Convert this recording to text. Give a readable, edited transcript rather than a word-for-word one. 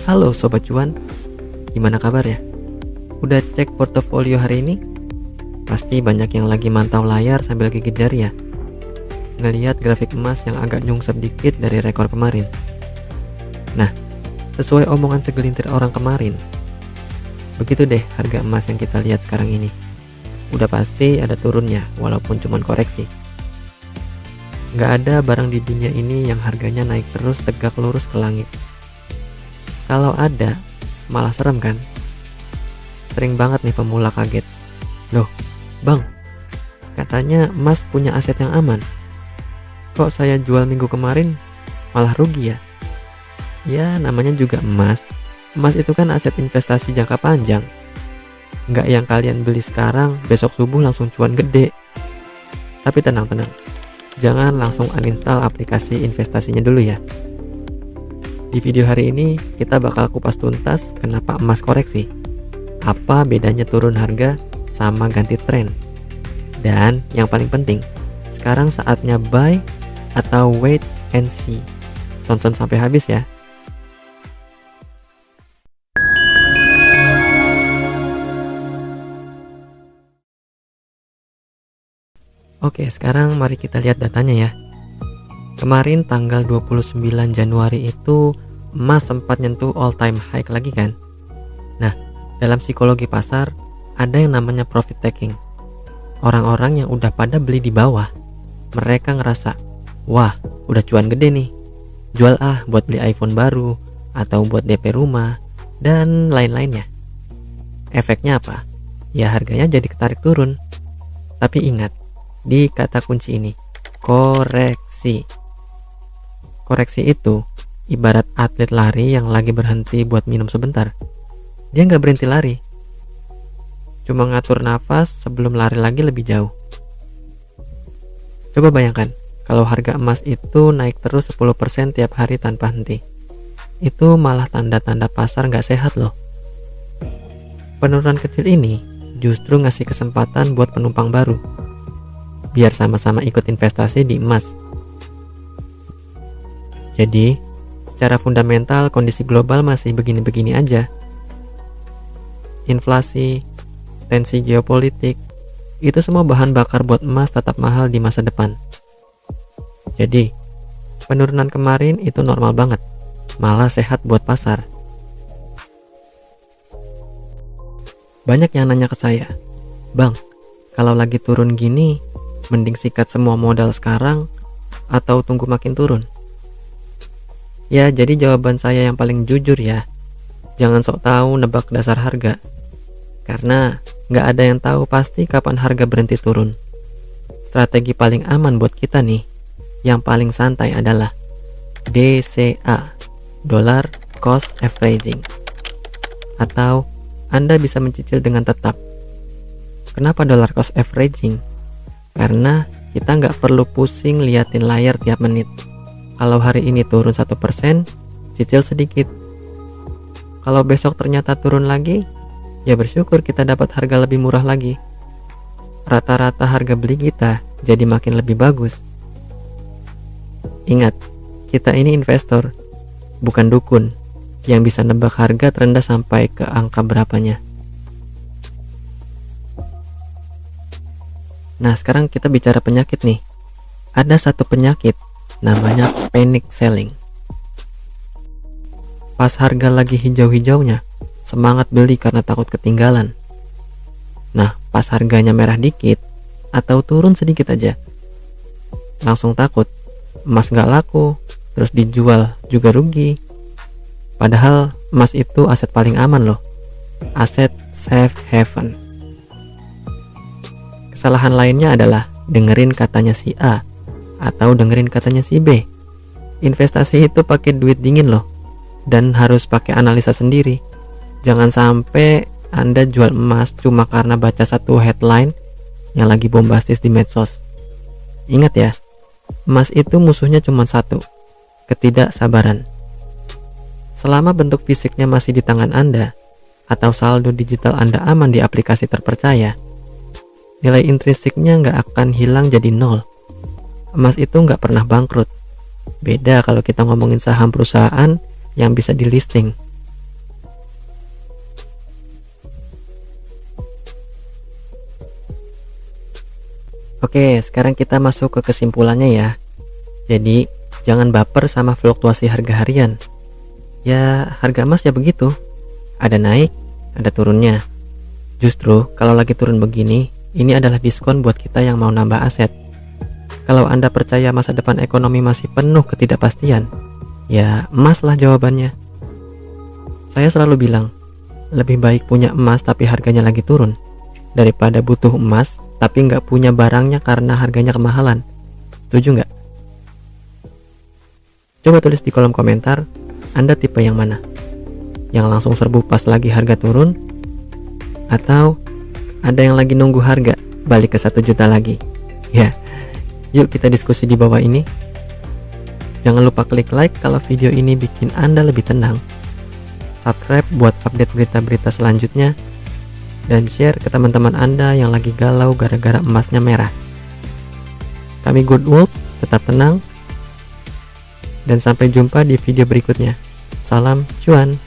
Halo Sobat Cuan, gimana kabar ya? Udah cek portofolio hari ini? Pasti banyak yang lagi mantau layar sambil gigit jari ya, ngelihat grafik emas yang agak nyungsep dikit dari rekor kemarin. Nah, sesuai omongan segelintir orang kemarin, begitu deh harga emas yang kita lihat sekarang ini. Udah pasti ada turunnya, walaupun cuman koreksi. Nggak ada barang di dunia ini yang harganya naik terus tegak lurus ke langit. Kalau ada, malah serem kan? Sering banget nih pemula kaget. Loh, bang, katanya emas punya aset yang aman. Kok saya jual minggu kemarin malah rugi ya? Ya, namanya juga emas. Emas itu kan aset investasi jangka panjang. Nggak yang kalian beli sekarang, besok subuh langsung cuan gede. Tapi tenang-tenang, jangan langsung uninstall aplikasi investasinya dulu ya. Di video hari ini kita bakal kupas tuntas kenapa emas koreksi, apa bedanya turun harga sama ganti tren, dan yang paling penting, sekarang saatnya buy atau wait and see. Tonton sampai habis ya. Oke, sekarang mari kita lihat datanya ya. Kemarin tanggal 29 Januari itu emas sempat nyentuh all time high lagi kan. Nah, dalam psikologi pasar ada yang namanya profit taking. Orang-orang yang udah pada beli di bawah, mereka ngerasa, wah udah cuan gede nih, jual buat beli iPhone baru, atau buat DP rumah, dan lain-lainnya. Efeknya apa? Ya harganya jadi ketarik turun. Tapi ingat, di kata kunci ini, koreksi. Koreksi itu ibarat atlet lari yang lagi berhenti buat minum sebentar. Dia nggak berhenti lari, cuma ngatur nafas sebelum lari lagi lebih jauh. Coba bayangkan, kalau harga emas itu naik terus 10% tiap hari tanpa henti. Itu malah tanda-tanda pasar nggak sehat loh. Penurunan kecil ini justru ngasih kesempatan buat penumpang baru, biar sama-sama ikut investasi di emas. Jadi, secara fundamental kondisi global masih begini-begini aja. Inflasi, tensi geopolitik, itu semua bahan bakar buat emas tetap mahal di masa depan. Jadi, penurunan kemarin itu normal banget, malah sehat buat pasar. Banyak yang nanya ke saya, "Bang, kalau lagi turun gini, mending sikat semua modal sekarang atau tunggu makin turun?" Ya, jadi jawaban saya yang paling jujur ya, jangan sok tahu nebak dasar harga, karena nggak ada yang tahu pasti kapan harga berhenti turun. Strategi paling aman buat kita nih, yang paling santai adalah DCA, Dollar Cost Averaging, atau Anda bisa mencicil dengan tetap. Kenapa Dollar Cost Averaging? Karena kita nggak perlu pusing liatin layar tiap menit. Kalau hari ini turun 1%, cicil sedikit. Kalau besok ternyata turun lagi, ya bersyukur kita dapat harga lebih murah lagi. Rata-rata harga beli kita jadi makin lebih bagus. Ingat, kita ini investor, bukan dukun yang bisa nebak harga terendah sampai ke angka berapanya. Nah, sekarang kita bicara penyakit nih. Ada satu penyakit namanya panic selling. Pas harga lagi hijau-hijaunya, semangat beli karena takut ketinggalan. Nah, pas harganya merah dikit atau turun sedikit aja, langsung takut emas nggak laku, terus dijual juga rugi. Padahal emas itu aset paling aman loh, aset safe haven. Kesalahan lainnya adalah dengerin katanya si A atau dengerin katanya si B. Investasi itu pakai duit dingin loh, dan harus pakai analisa sendiri. Jangan sampai Anda jual emas cuma karena baca satu headline yang lagi bombastis di medsos. Ingat ya, emas itu musuhnya cuma satu, ketidaksabaran. Selama bentuk fisiknya masih di tangan Anda, atau saldo digital Anda aman di aplikasi terpercaya, nilai intrinsiknya nggak akan hilang jadi nol. Emas itu nggak pernah bangkrut. Beda kalau kita ngomongin saham perusahaan yang bisa di listing. Oke, sekarang kita masuk ke kesimpulannya ya. Jadi, jangan baper sama fluktuasi harga harian. Ya, harga emas ya begitu. Ada naik, ada turunnya. Justru, kalau lagi turun begini, ini adalah diskon buat kita yang mau nambah aset. Kalau Anda percaya masa depan ekonomi masih penuh ketidakpastian, ya emas lah jawabannya. Saya selalu bilang, lebih baik punya emas tapi harganya lagi turun, daripada butuh emas tapi nggak punya barangnya karena harganya kemahalan. Setuju nggak? Coba tulis di kolom komentar, Anda tipe yang mana? Yang langsung serbu pas lagi harga turun? Atau ada yang lagi nunggu harga balik ke 1 juta lagi? Ya, yuk kita diskusi di bawah ini. Jangan lupa klik like kalau video ini bikin Anda lebih tenang. Subscribe buat update berita-berita selanjutnya. Dan share ke teman-teman Anda yang lagi galau gara-gara emasnya merah. Kami Good Wolf, tetap tenang. Dan sampai jumpa di video berikutnya. Salam cuan.